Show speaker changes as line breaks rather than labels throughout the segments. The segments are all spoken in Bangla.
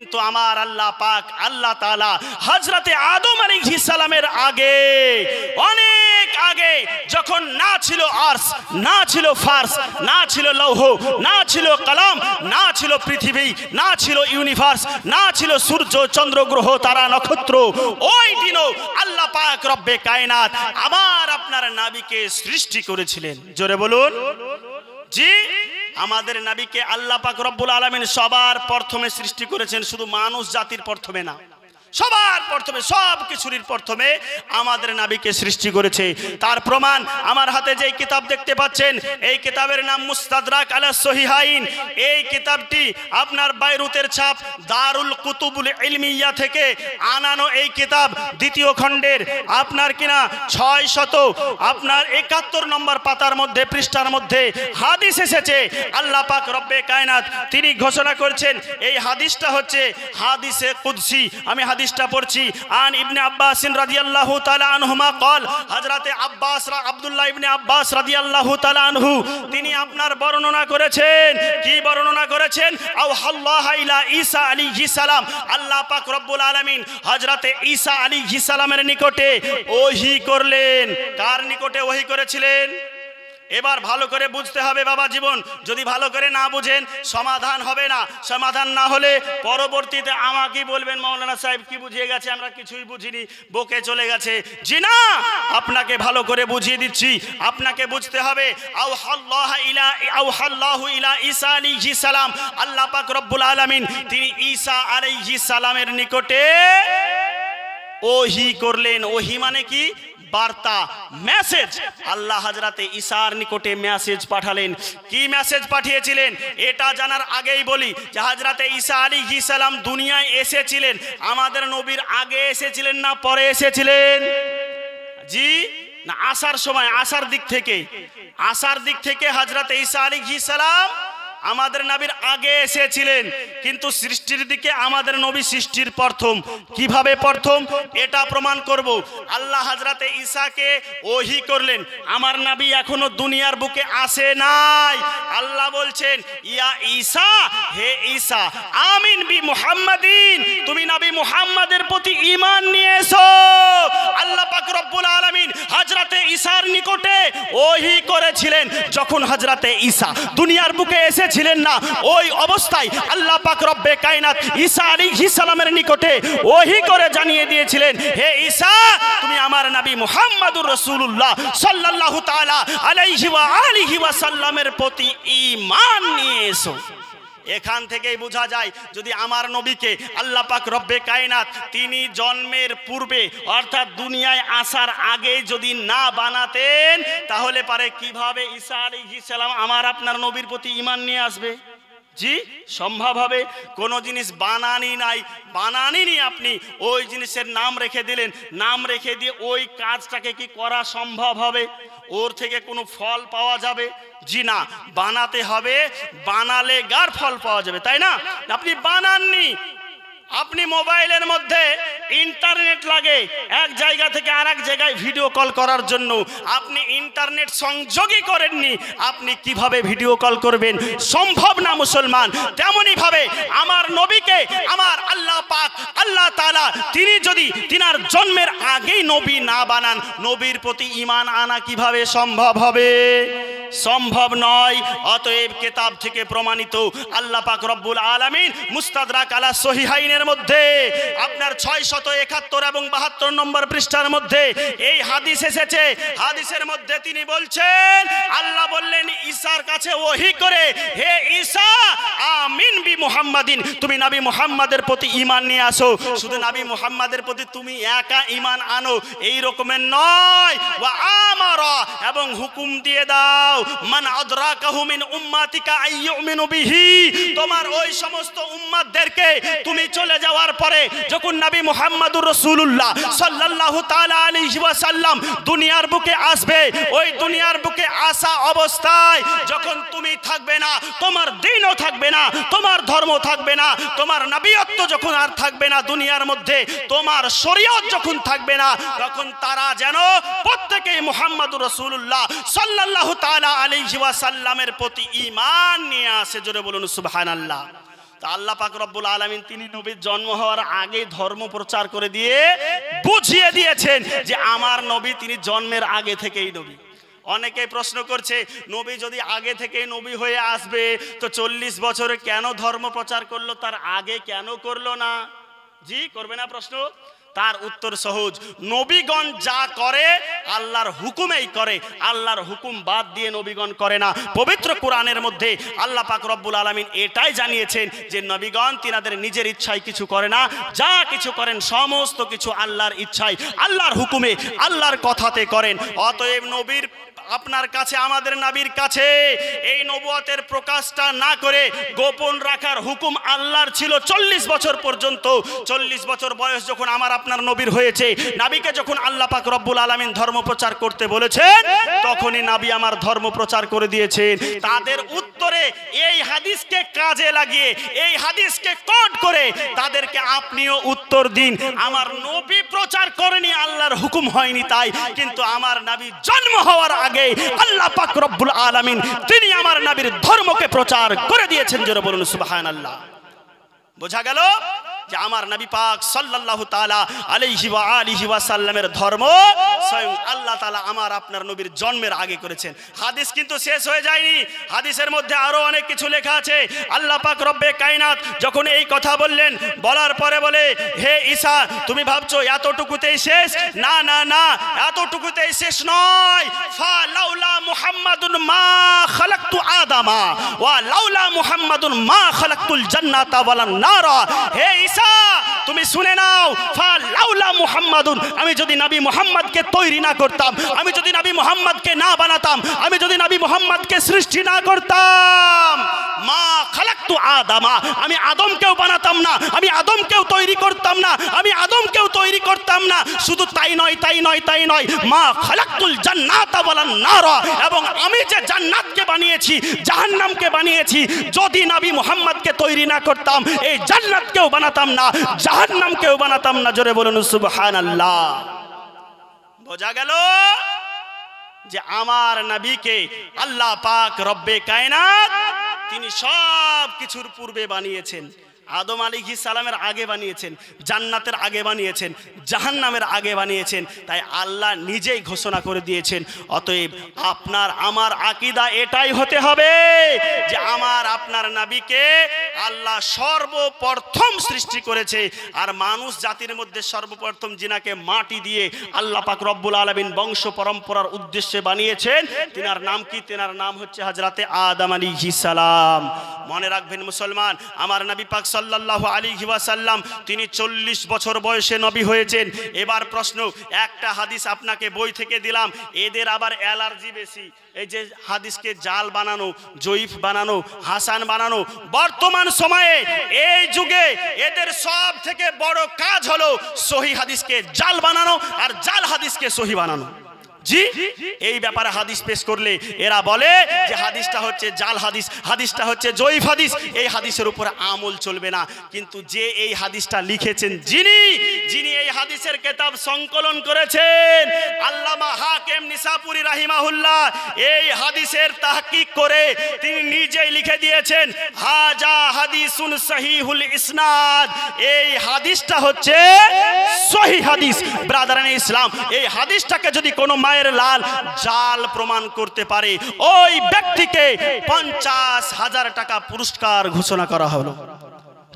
কিন্তু আমার আল্লাহ পাক আল্লাহ তাআলা হযরতে আদম আলাইহিস সালামের আগে, অনেক আগে, যখন না ছিল আরশ, না ছিল ফারস, না ছিল লৌহ, না ছিল কলম, না ছিল পৃথিবী, না ছিল ইউনিভার্স, না ছিল সূর্য চন্দ্র গ্রহ তারা নক্ষত্র, ওই দিনও আল্লাহ পাক রব্বে কায়নাত আমার আপনার নবীকে সৃষ্টি করেছিলেন। জোরে বলুন জি। আমাদের নবীকে আল্লাহ পাক রব্বুল আলামিন সবার প্রথমে সৃষ্টি করেছেন, শুধু মানুষ জাতির প্রথমে না, সবার প্রথমে, সব কিছুর প্রথমে আমাদের নবীকে সৃষ্টি করেছে। তার প্রমাণ আমার হাতে যে কিতাব দেখতে পাচ্ছেন, এই কিতাবের নাম মুস্তাদরাক আলা সহিহাইন। এই কিতাবটি আপনার বাইরুতের ছাপ দারুল কুতুবুল ইলমিয়া থেকে আনানো এই কিতাব, দ্বিতীয় খণ্ডের আপনার কিনা 671 নম্বর পাতার মধ্যে, পৃষ্ঠার মধ্যে হাদিস এসেছে। আল্লাহ পাক রব্বে কায়নাত তিনি ঘোষণা করেছেন, এই হাদিসটা হচ্ছে হাদিসে কুদসি। আমি হাদিসটা পড়ছি। আন ইবনে আব্বাস রাদিয়াল্লাহু তাআলা আনহুমা قال হযরতে আব্বাস আব্দুল্লাহ ইবনে আব্বাস রাদিয়াল্লাহু তাআলা আনহু তিনি আপনার বর্ণনা করেছেন। কি বর্ণনা করেছেন? আওহাল্লাহু ইলা ঈসা আলাইহিস সালাম, আল্লাহ পাক রব্বুল আলামিন হযরতে ঈসা আলাইহিস সালামের নিকটে ওহী করলেন। কার নিকটে ওহী করেছিলেন? এবার ভালো করে বুঝতে হবে বাবা জীবন। যদি ভালো করে না বুঝেন সমাধান হবে না। সমাধান না হলে পরবর্তীতে আমাকেই বলবেন, মাওলানা সাহেব কি বুঝিয়ে গেছে, আমরা কিছুই বুঝিনি, বকে চলে গেছে। জি না, আপনাকে ভালো করে বুঝিয়ে দিচ্ছি। আপনাকে বুঝতে হবে আওহাল্লাহু ইলা ঈসা আলাইহিস সালাম, আল্লাহ পাক রব্বুল আলামিন তিনি ঈসা আলাইহিস সালামের নিকটে ওহী করলেন। ওহী মানে কি? বার্তা, মেসেজ। আল্লাহ হযরতে ঈসার নিকটে মেসেজ পাঠালেন। কি মেসেজ পাঠিয়েছিলেন? এটা জানার আগেই বলি যে হযরতে ঈসা আলাইহিস সালাম দুনিয়ায় এসেছিলেন আমাদের নবীর আগে এসেছিলেন না পরে এসেছিলেন? জি না, আসার সময়, আসার দিক থেকে হযরতে ঈসা আলাইহিস সালাম আমাদের নবীর আগে এসেছিলেন, কিন্তু সৃষ্টির দিকে আমাদের নবী সৃষ্টির প্রথম। কিভাবে প্রথম এটা প্রমাণ করব। আল্লাহ হযরতে ঈসাকে ওহী করলেন, আমার নবী এখনো দুনিয়ার বুকে আসে নাই। আল্লাহ বলছেন, ইয়া ঈসা, হে ঈসা, আমিন বি মুহাম্মাদিন, তুমি নবী মুহাম্মাদের প্রতি ঈমান নিয়ে এসো। আল্লাহ পাক রব্বুল আলামিন হযরতে ঈসার নিকটে ওহী করেছিলেন। যখন হযরতে ঈসা দুনিয়ার বুকে ছিলেন না, ওই অবস্থায় আল্লাহ পাক রব্বে কায়নাত ঈসা আলাইহিস সালামের নিকটে ওহী করে জানিয়ে দিয়েছিলেন, হে ঈসা, তুমি আমার নবী মুহাম্মদুর রাসূলুল্লাহ সাল্লাল্লাহু তাআলা আলাইহি ওয়া আলিহি ওয়া সাল্লামের প্রতি ঈমান নিয়ে এসো। এখান থেকেই বোঝা যায়, যদি আমার নবীকে আল্লাহ পাক রব্বে কায়নাত তিনি জন্মের পূর্বে অর্থাৎ দুনিয়ায় আসার আগে যদি না বানাতেন, তাহলে পারে কিভাবে ঈসা আলাইহিস সালাম আমার আপনার নবীর প্রতি ঈমান নিয়ে আসবে? জি, সম্ভব হবে? কোন জিনিস বানানি নাই, বানানিনি, আপনি ওই জিনিসের নাম রেখে দিলেন, নাম রেখে দিয়ে ওই কাজটাকে কি করা সম্ভব হবে? ওর থেকে কোনো ফল পাওয়া যাবে? জি না, বানাতে হবে, বানালে গার ফল পাওয়া যাবে, তাই না? আপনি বানাননি, আপনি মোবাইলের মধ্যে ইন্টারনেট লাগে এক জায়গা থেকে আরেক জায়গায় ভিডিও কল করার জন্য, আপনি ইন্টারনেট সংযোগই করেননি, আপনি কিভাবে ভিডিও কল করবেন? সম্ভব না মুসলমান। তেমনি ভাবে আমার নবীকে আমার আল্লাহ পাক আল্লাহ তাআলা তিনি যদি তিনার জন্মের আগেই নবী না বানান, নবীর প্রতি ঈমান আনা কিভাবে সম্ভব হবে? সম্ভব নয়। অতএব কিতাব থেকে প্রমাণিত, আল্লাহ পাক রব্বুল আলামিন মুস্তাদরাক আলা সহিহাইনের মধ্যে আপনার 671 এবং 72 নম্বর পৃষ্ঠার মধ্যে এই হাদিস এসেছে। হাদিসের মধ্যে তিনি বলছেন, আল্লাহ বললেন ঈসার কাছে ওহী করে, হে ঈসা, আমিন বি মুহাম্মাদিন, তুমি নবী মুহাম্মাদের প্রতি ঈমান নিয়ে আসো। শুধু নবী মুহাম্মাদের প্রতি তুমি একা ঈমান আনো এই রকমের নয়, ওয়া আমারা, এবং হুকুম দিয়ে দাও, মান আদরাকাহু মিন উম্মাতিকা আইয়ুমিনু বিহি, তোমার ওই সমস্ত উম্মতদেরকে তুমি চলে যাওয়ার পরে যখন নবী মুহাম্মদুর রাসূলুল্লাহ সাল্লাল্লাহু তাআলা আলাইহি ওয়াসাল্লাম দুনিয়ার বুকে আসবে, ওই দুনিয়ার বুকে আসা অবস্থায় যখন তুমি থাকবে না, তোমার দ্বীনও থাকবে না, তোমার ধর্ম থাকবে না, তোমার নবিয়ত্ব যখন আর থাকবে না দুনিয়ার মধ্যে, তোমার শরীয়ত যখন থাকবে না, তখন তারা যেন প্রত্যেকেই মুহাম্মদুর রাসূলুল্লাহ সাল্লাল্লাহু তাআলা আলাইহি ওয়াসাল্লামের প্রতি ঈমান নিয়ে আসে। জোরে বলুন সুবহানাল্লাহ। তা আল্লাহ পাক রব্বুল আলামিন তিনি নবীর জন্ম হওয়ার আগে ধর্ম প্রচার করে দিয়ে বুঝিয়ে দিয়েছেন যে আমার নবী তিনি জন্মের আগে থেকেই নবী। অনেকে প্রশ্ন করছে নবী যদি আগে থেকে নবী হয়ে আসবে তো 40 বছরে কেন ধর্ম প্রচার করলো, তার আগে কেন করলো না? জি করবে না প্রশ্ন? তার উত্তর সহজ, নবীগণ যা করে আল্লাহর হুকুমেই করে, আল্লাহর হুকুম বাদ দিয়ে নবীগণ করে না। পবিত্র কোরআনের মধ্যে আল্লাহ পাক রব্বুল আলামিন এটাই জানিয়েছেন যে নবীগণ তিনাদের নিজের ইচ্ছায় কিছু করে না, যা কিছু করেন সমস্ত কিছু আল্লাহর ইচ্ছায়, আল্লাহর হুকুমে, আল্লাহর কথাতে করেন। অতএব নবীর আপনার কাছে, আমাদের নবীর কাছে এই নবুয়তের প্রকাশটা না করে গোপন রাখার হুকুম আল্লাহর ছিল 40 বছর পর্যন্ত। 40 বছর বয়স যখন আমার আপনার নবীর হয়েছে, নবীকে যখন আল্লাহ পাক রব্বুল আলামিন ধর্ম প্রচার করতে বলেছেন, তখনই নবী আমার ধর্ম প্রচার করে দিয়েছেন। তাদের উত্তরে এই হাদিসকে কাজে লাগিয়ে, এই হাদিসকে কোট করে তাদেরকে আপনিও উত্তর দিন, আমার নবী প্রচার করেনি, আল্লাহর হুকুম হয়নি তাই, কিন্তু আমার নবী জন্ম হওয়ার আগে আল্লাহ পাক রব্বুল আলামিন তিনি আমার নবীর ধর্মকে প্রচার করে দিয়েছেন। জোরে বলুন সুবহানাল্লাহ। বোঝা গেল যে আমার নবী পাক সাল্লাল্লাহু তাআলা আলাইহি ওয়া আলিহি ওয়া সাল্লামের ধর্ম স্বয়ং আল্লাহ তাআলা আমার আপনার নবীর জন্মের আগে করেছেন। হাদিস কিন্তু শেষ হয়ে যায়নি, হাদিসের মধ্যে আরো অনেক কিছু লেখা আছে। আল্লাহ পাক রব্বে কায়নাত যখন এই কথা বললেন, বলার পরে বলে, হে ঈসা তুমি ভাবছো এতটুকুতেই শেষ? না না না, এতটুকুতেই শেষ নয়। ফা লাউলা মুহাম্মাদুন মা খালাকতু আদামা ওয়া লাউলা মুহাম্মাদুন মা খালাকতুল জান্নাতা ওয়ালান নারা। হে ঈসা তুমি শুনে নাও, ফা লাউলা মুহাম্মাদুন, আমি যদি নবী মুহাম্মদকে তৈরি না করতাম, আমি যদি নবী মুহাম্মদকে না বানাতাম, আমি যদি নবী মুহাম্মদকে সৃষ্টি না করতাম, মা খালাকতু আদামা, আমি আদমকেও বানাতাম না, আমি আদমকেও তৈরি করতাম না, আমি আদমকেও তৈরি করতাম না। শুধু তাই নয়, তাই নয়, তাই নয়, মা খালাকতুল জান্নাতা ওয়ালান নারা, এবং আমি যে জান্নাতকে বানিয়েছি, জাহান্নামকে বানিয়েছি, যদি নবী মুহাম্মদকে তৈরি না করতাম, এই জান্নাতকেও বানাতাম না, জাহান্নামকেও বানাতাম না। জোরে বলুন সুবহানাল্লাহ। বোঝা গেল যে আমার নবীকে আল্লাহ পাক রব্বে কায়নাত তিনি সব কিছুর পূর্বে বানিয়েছেন। আদম আলাইহিস সালামের আগে বানিয়েছেন, জান্নাতের আগে বানিয়েছেন, জাহান্নামের আগে বানিয়েছেন। তাই আল্লাহ নিজেই ঘোষণা করে দিয়েছেন। অতএব আপনার আমার আকীদা এটাই হতে হবে যে আমার আপনার নবীকে আল্লাহ সর্বপ্রথম সৃষ্টি করেছে, আর মানুষ জাতির মধ্যে সর্বপ্রথম যিনাকে মাটি দিয়ে আল্লাহ পাক রব্বুল আলামিন বংশ পরম্পরার উদ্দেশ্যে বানিয়েছেন, তিনার নাম কি? তিনার নাম হচ্ছে হযরতে আদম আলাইহিস সালাম। মনে রাখবেন মুসলমান, আমার নবী পাক সাল্লাল্লাহু আলাইহি ওয়াসাল্লাম তিনি 40 বছর বয়সে নবী হয়েছেন। এবার প্রশ্ন, একটা হাদিস আপনাকে বই থেকে দিলাম, এদের আবার অ্যালার্জি বেশি, এই যে হাদিসকে জাল বানানো, জয়ীফ বানানো, হাসান বানানো। বর্তমান সময়ে এই যুগে এদের সব থেকে বড় কাজ হলো সহিহ হাদিসকে জাল বানানো আর জাল হাদিসকে সহিহ বানানো। জি, এই ব্যাপারে হাদিস পেশ করলে এরা বলে যে হাদিসটা হচ্ছে জাল হাদিস, হাদিসটা হচ্ছে জয়ীফ হাদিস, এই হাদিসের উপর আমল চলবে না। কিন্তু যে এই হাদিসটা লিখেছেন, যিনি এই হাদিসের কিতাব সংকলন করেছেন, আল্লামা হাকিম নিসাপুরি রাহিমাহুল্লাহ, এই হাদিসের তাহকিক করে তিনি নিজেই লিখে দিয়েছেন, হাজা হাদিসুন সহিহুল ইসনাদ, এই হাদিসটা হচ্ছে সহিহ হাদিস। ব্রাদারান ইসলাম, এই হাদিসটাকে যদি কোনো মায়ের লাল জাল প্রমাণ করতে পারে, ওই ব্যক্তিকে 50,000 টাকা পুরস্কার ঘোষণা করা হলো।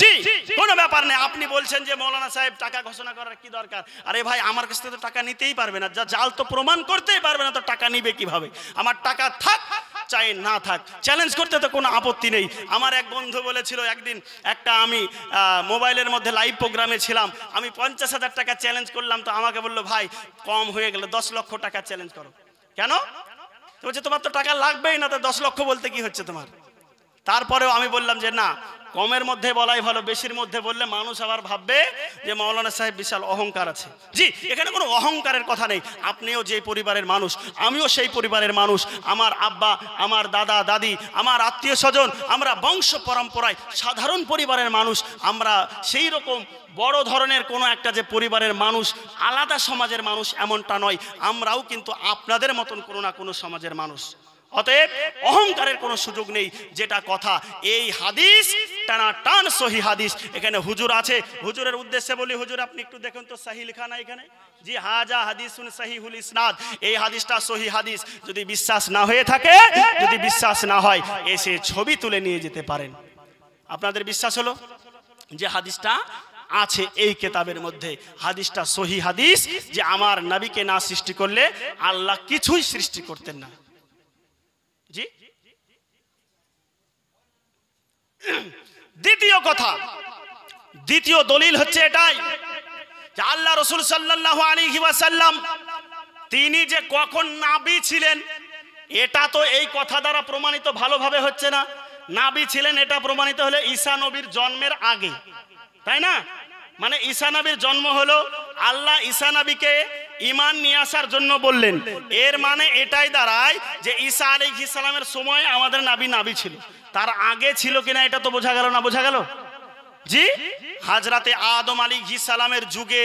জি, কোনো ব্যাপার নেই। আপনি বলছেন যে মৌলানা সাহেব টাকা ঘোষণা করার কি দরকার? আরে ভাই, আমার কাছ থেকে তো টাকা নিতেই পারবে না, যা জাল তো প্রমাণ করতেই পারবে না, তো টাকা নিবে কিভাবে? আমার টাকা থাক চাই না থাক, চ্যালেঞ্জ করতে তো কোনো আপত্তি নেই। আমার এক বন্ধু বলেছিল একদিন, একটা আমি মোবাইলের মধ্যে লাইভ প্রোগ্রামে ছিলাম, আমি 50,000 টাকা চ্যালেঞ্জ করলাম, তো আমাকে বললো ভাই কম হয়ে গেল, 10 লক্ষ টাকা চ্যালেঞ্জ করো। কেন? তো বলছে তোমার তো টাকা লাগবেই না, তো 10 লক্ষ বলতে কি হচ্ছে তোমার? তারপরেও আমি বললাম যে না, কমের মধ্যে বলাই ভালো, বেশির মধ্যে বললে মানুষ আবার ভাববে যে মাওলানা সাহেব বিশাল অহংকার আছে। জি, এখানে কোনো অহংকারের কথা নেই। আপনিও যে পরিবারের মানুষ, আমিও সেই পরিবারের মানুষ। আমার আব্বা, আমার দাদা দাদি, আমার আত্মীয় স্বজন, আমরা বংশ পরম্পরায় সাধারণ পরিবারের মানুষ। আমরা সেই রকম বড় ধরনের কোনো একটা যে পরিবারের মানুষ, আলাদা সমাজের মানুষ এমনটা নয়। আমরাও কিন্তু আপনাদের মতন কোনো না কোনো সমাজের মানুষ। অতএব অহংকারের কোনো সুযোগ নেই। যেটা কথা এই হাদিস টানা টান সহি হাদিস। এখানে হুজুর আছে, হুজুরের উদ্দেশ্যে বলি, হুজুর আপনি একটু দেখুন তো সহি লেখা না এখানে, জি হাজা হাদিসুন সহিহুল ইসনাদ, এই হাদিসটা সহি হাদিস। যদি বিশ্বাস না হয়ে থাকে, যদি বিশ্বাস না হয়, এসে ছবি তুলে নিয়ে যেতে পারেন। আপনাদের বিশ্বাস হলো যে হাদিসটা আছে এই কিতাবের মধ্যে, হাদিসটা সহি হাদিস, যে আমার নবীকে না সৃষ্টি করলে আল্লাহ কিছুই সৃষ্টি করতেন না। জি দ্বিতীয় কথা, দ্বিতীয় দলিল হচ্ছে এটাই যে আল্লাহ রাসূল সাল্লাল্লাহু আলাইহি ওয়াসাল্লাম তিনি যে কখন নবী ছিলেন, এটা তো এই কথা দ্বারা প্রমাণিত ভালোভাবে হচ্ছে না। নবী ছিলেন এটা প্রমাণিত হলে ঈসা নবীর জন্মের আগে, তাই না? মানে ঈসা নবীর জন্ম হলো, আল্লাহ ঈসা নবীকে ঈমান নিয়ে আসার জন্য বললেন। এর মানে এটাই দাঁড়ায় যে ঈসা আলাইহিস সালামের সময় আমাদের নবী ছিল, তার আগে ছিল কিনা এটা তো বোঝা গেল না, বোঝা গেল? জি হযরতে আদম আলাইহিস সালামের যুগে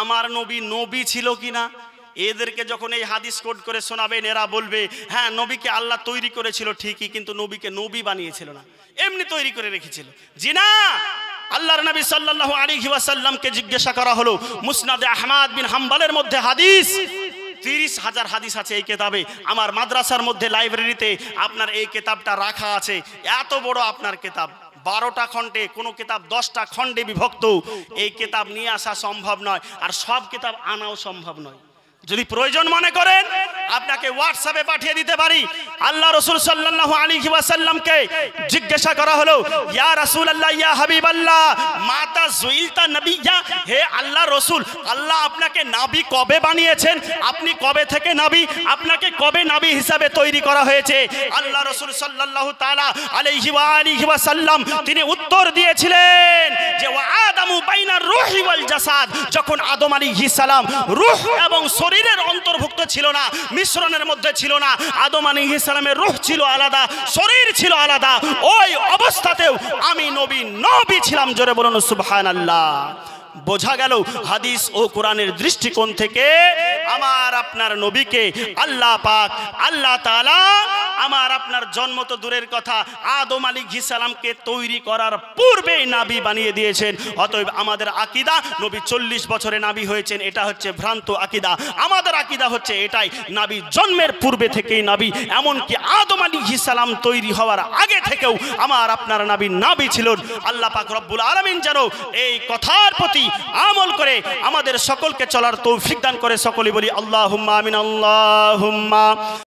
আমার নবী ছিল কিনা? এদেরকে যখন এই হাদিস কোট করে শোনাবেন, এরা বলবে হ্যাঁ নবীকে আল্লাহ তৈরি করেছিল ঠিকই, কিন্তু নবীকে নবী বানিয়েছিল না, এমনি তৈরি করে রেখেছিল। জি না, আল্লাহর নবী সাল্লাল্লাহু আলাইহি ওয়াসাল্লামকে জিজ্ঞাসা করা হলো, মুসনাদে আহমদ বিন হাম্বলের মধ্যে হাদিস 30,000 হাদিস আছে এই কিতাবে। আমার মাদ্রাসার মধ্যে লাইব্রেরিতে আপনার এই কিতাবটা রাখা আছে। এত বড় আপনার কিতাব, 12টা খণ্ডে, কোনো কিতাব 10টা খণ্ডে বিভক্ত। এই কিতাব নিয়ে আসা সম্ভব নয়, আর সব কিতাব আনাও সম্ভব নয়। যদি প্রয়োজন মনে করেন আপনাকে হোয়াটসঅ্যাপে পাঠিয়ে দিতে পারি। আল্লাহ রাসূল সাল্লাল্লাহু আলাইহি ওয়াসাল্লামকে জিজ্ঞাসা করা হলো, ইয়া রাসূলুল্লাহ ইয়া হাবিবাল্লাহ মাতা জুইলতা নবিয়্যা, হে আল্লাহ রাসূল, আল্লাহ আপনাকে নবী কবে বানিয়েছেন? আপনি কবে থেকে নবী? আপনাকে কবে নবী হিসাবে তৈরি করা হয়েছে? আল্লাহ রাসূল সাল্লাল্লাহু তাআলা আলাইহি ওয়া আলিহি ওয়াসাল্লাম তিনি উত্তর দিয়েছিলেন যে ওয়া আদামু বাইনার রূহি ওয়াল জাসাদ, যখন আদম আলাইহিস সালাম রূহ এবং শরীরের অন্তর্ভুক্ত ছিল না, মিশ্রণের মধ্যে ছিল না, আদম আলাইহিস সালামের রূহ ছিল আলাদা, শরীর ছিল আলাদা, ওই অবস্থাতেও আমি নবী ছিলাম। জোরে বলুন সুবহানাল্লাহ। বোঝা গেল হাদিস ও কোরআনের দৃষ্টিকোণ থেকে আমার আপনার নবীকে আল্লাহ পাক, আল্লাহ তাআলা আমার আপনার জন্ম তো দূরের কথা, আদম আলাইহিস সালামকে তৈরি করার পূর্বে নবী বানিয়ে দিয়েছেন। অতএব আমাদের আকীদা নবী 40 বছরে নবী হয়েছেন, এটা হচ্ছে ভ্রান্ত আকীদা। আমাদের আকীদা হচ্ছে এটাই, নবী জন্মের পূর্বে থেকেই নবী, এমনকি আদম আলাইহিস সালাম তৈরি হওয়ার আগে থেকেও আমার আপনার নবী ছিলেন। আল্লাহ পাক রব্বুল আলামিন যেন এই কথার প্রতি আমল করে আমাদের সকলকে চলার তৌফিক দান করে। সকলে বলি আল্লাহুম্মা আমিন, আল্লাহুম্মা।